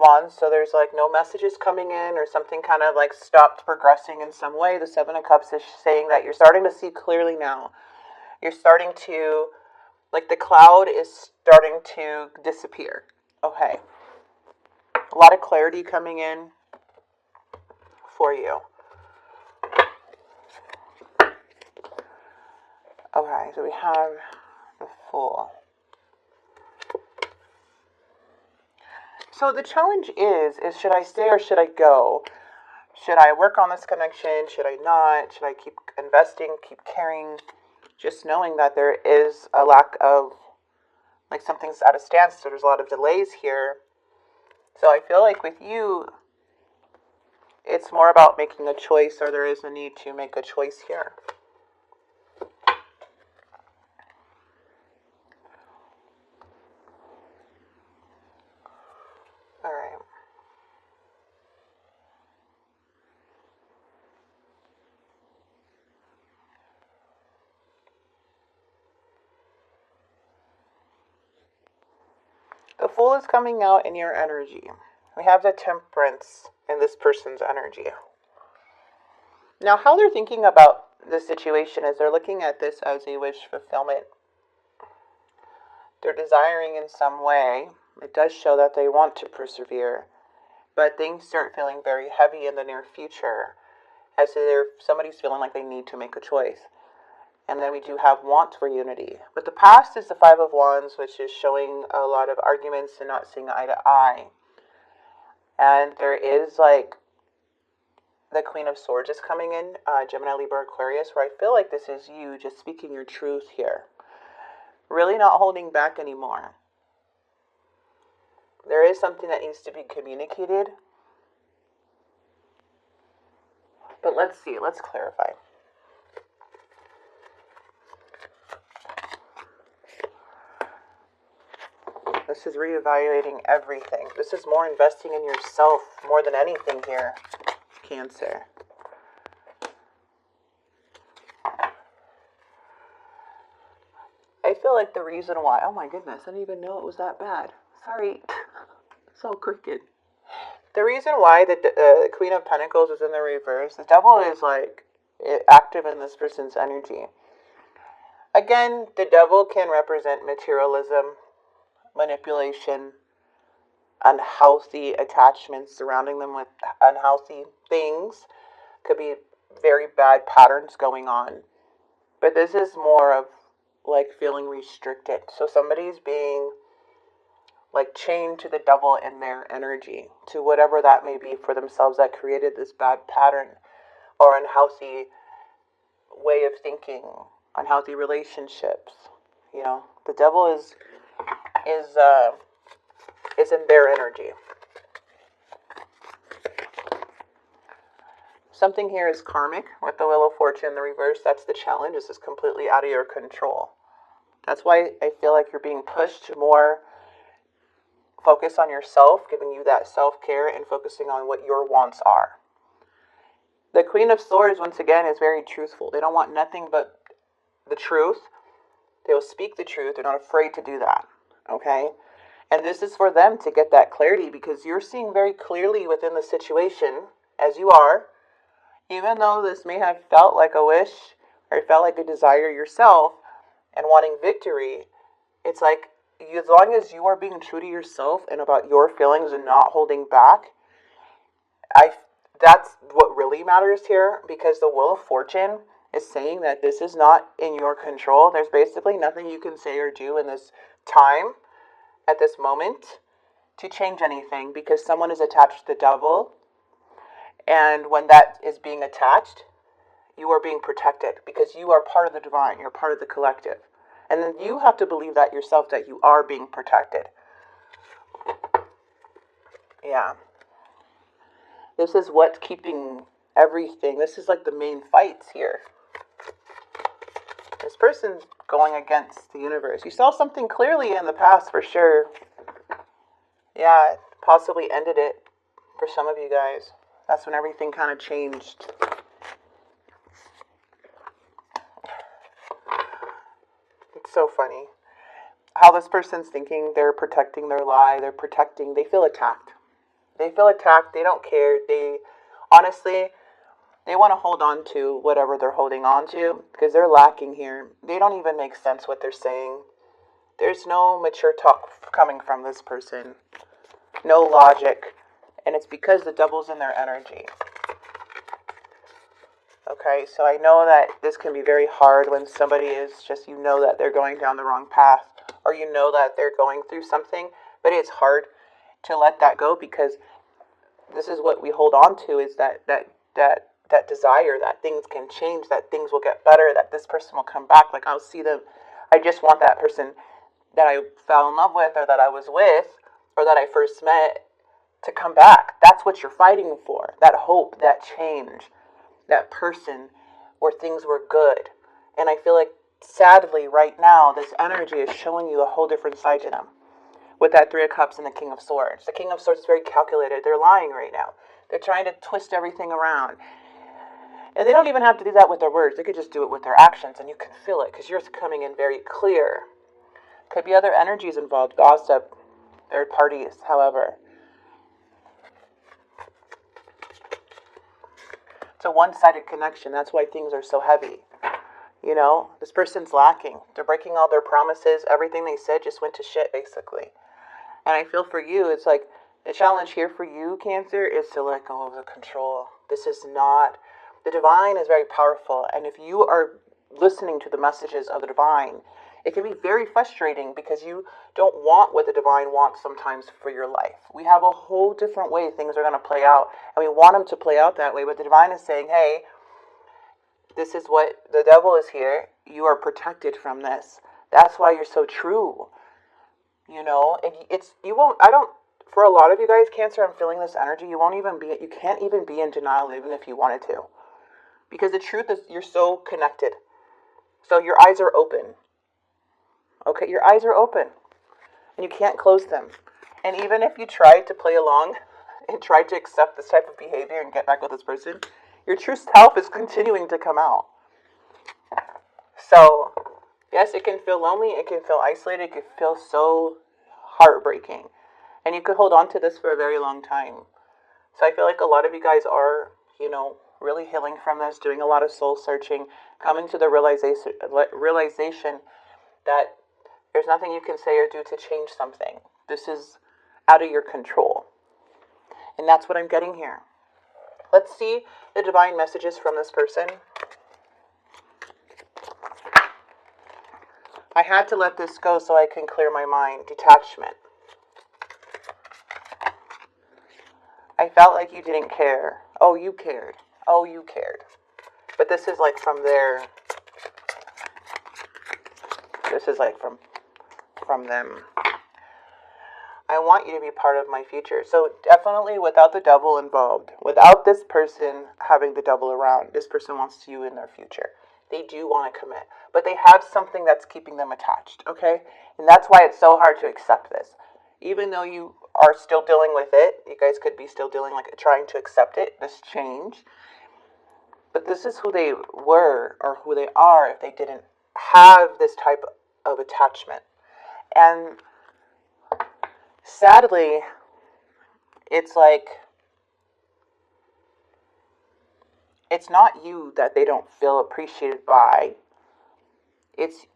Wands, so there's like no messages coming in or something kind of like stopped progressing in some way. The Seven of Cups is saying that you're starting to see clearly now. You're starting to, like the cloud is starting to disappear. Okay. A lot of clarity coming in for you. Okay, so we have the Fool. So the challenge is should I stay or should I go? Should I work on this connection? Should I not? Should I keep investing, keep caring? Just knowing that there is a lack of, like something's at a standstill. There's a lot of delays here. So I feel like with you, it's more about making a choice, or there is a need to make a choice here. All right. The Fool is coming out in your energy. We have the Temperance in this person's energy. Now, how they're thinking about this situation is they're looking at this as a wish fulfillment. They're desiring in some way. It does show that they want to persevere, but things start feeling very heavy in the near future, as if somebody's feeling like they need to make a choice. And then we do have want for unity. But the past is the Five of Wands, which is showing a lot of arguments and not seeing eye to eye. And there is like the Queen of Swords is coming in, Gemini, Libra, Aquarius, where I feel like this is you just speaking your truth here. Really not holding back anymore. There is something that needs to be communicated. But let's see, let's clarify. This is reevaluating everything. This is more investing in yourself more than anything here, Cancer. I feel like the reason why, oh my goodness, I didn't even know it was that bad. Sorry, so crooked. The reason why the Queen of Pentacles is in the reverse, the Devil is like active in this person's energy. Again, the Devil can represent materialism, manipulation, unhealthy attachments, surrounding them with unhealthy things. Could be very bad patterns going on. But this is more of like feeling restricted. So somebody's being like chained to the Devil in their energy, to whatever that may be for themselves that created this bad pattern or unhealthy way of thinking, unhealthy relationships. You know, the Devil is in their energy. Something here is karmic with the Wheel of Fortune in the reverse. That's the challenge. This is completely out of your control. That's why I feel like you're being pushed to more focus on yourself, giving you that self-care and focusing on what your wants are. The Queen of Swords, once again, is very truthful. They don't want nothing but the truth. They will speak the truth. They're not afraid to do that. Okay? And this is for them to get that clarity, because you're seeing very clearly within the situation, as you are, even though this may have felt like a wish or felt like a desire yourself and wanting victory, it's like, as long as you are being true to yourself and about your feelings and not holding back, that's what really matters here, because the Wheel of Fortune is saying that this is not in your control. There's basically nothing you can say or do in this time, at this moment, to change anything, because someone is attached to the Devil. And when that is being attached, you are being protected, because you are part of the divine. You're part of the collective. And then you have to believe that yourself, that you are being protected. Yeah. This is what's keeping everything. This is like the main fights here. This person's going against the universe. You saw something clearly in the past for sure. Yeah, possibly ended it for some of you guys. That's when everything kind of changed. It's so funny how this person's thinking. They're protecting their lie. They feel attacked. They feel attacked. They don't care. They, honestly, they want to hold on to whatever they're holding on to because they're lacking here. They don't even make sense what they're saying. There's no mature talk coming from this person. No logic. And it's because the devil's in their energy. Okay, so I know that this can be very hard when somebody is just, you know that they're going down the wrong path, or you know that they're going through something, but it's hard to let that go because this is what we hold on to, is that desire that things can change, that things will get better, that this person will come back. Like, I'll see them. I just want that person that I fell in love with, or that I was with, or that I first met, to come back. That's what you're fighting for. That hope, that change, that person where things were good. And I feel like, sadly, right now, this energy is showing you a whole different side to them. With that Three of Cups and the King of Swords. The King of Swords is very calculated. They're lying right now. They're trying to twist everything around. And they don't even have to do that with their words. They could just do it with their actions, and you can feel it because you're coming in very clear. Could be other energies involved. Gossip, third parties, however. It's a one-sided connection. That's why things are so heavy. You know, this person's lacking. They're breaking all their promises. Everything they said just went to shit, basically. And I feel for you, it's like, the challenge here for you, Cancer, is to let go of the control. This is not, the divine is very powerful. And if you are listening to the messages of the divine, it can be very frustrating because you don't want what the divine wants sometimes for your life. We have a whole different way things are going to play out. And we want them to play out that way. But the divine is saying, hey, this is what, the devil is here. You are protected from this. That's why you're so true. You know, and it's, you won't, I don't, for a lot of you guys, Cancer, I'm feeling this energy. You can't even be in denial even if you wanted to. Because the truth is, you're so connected. So your eyes are open. Okay, your eyes are open. And you can't close them. And even if you try to play along and try to accept this type of behavior and get back with this person, your true self is continuing to come out. So, yes, it can feel lonely. It can feel isolated. It can feel so heartbreaking. And you could hold on to this for a very long time. So I feel like a lot of you guys are, you know, really healing from this, doing a lot of soul searching, coming to the realization that there's nothing you can say or do to change something. This is out of your control. And that's what I'm getting here. Let's see the divine messages from this person. I had to let this go so I can clear my mind. Detachment. I felt like you didn't care. Oh, you cared. Oh, you cared. But this is like from their... This is like from them. I want you to be part of my future. So definitely without the devil involved, without this person having the devil around, this person wants you in their future. They do want to commit, but they have something that's keeping them attached, okay? And that's why it's so hard to accept this. Even though you are still dealing with it, you guys could be still dealing, like trying to accept it, this change. But this is who they were or who they are if they didn't have this type of attachment. And sadly, it's like, it's not you that they don't feel appreciated by. It's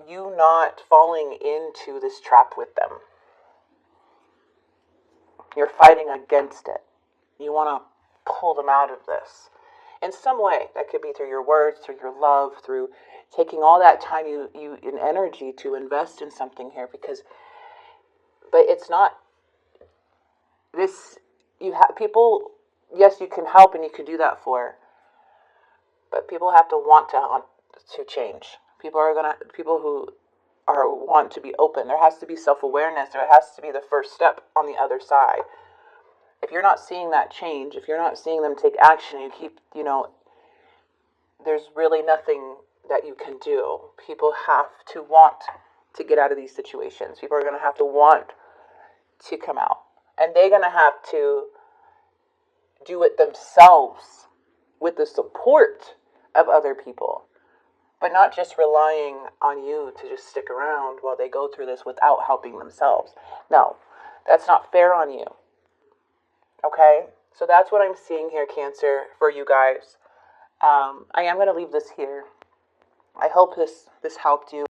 you not falling into this trap with them. You're fighting against it. You want to pull them out of this. In some way, that could be through your words, through your love, through taking all that time and energy to invest in something here. But it's not this. You have people. Yes, you can help and you can do that for. But people have to want to change. People who want to be open. There has to be self-awareness. There has to be the first step on the other side. If you're not seeing that change, if you're not seeing them take action, you keep, there's really nothing that you can do. People have to want to get out of these situations. People are going to have to want to come out. And they're going to have to do it themselves with the support of other people. But not just relying on you to just stick around while they go through this without helping themselves. No, that's not fair on you. Okay? So that's what I'm seeing here, Cancer, for you guys. I am going to leave this here. I hope this helped you.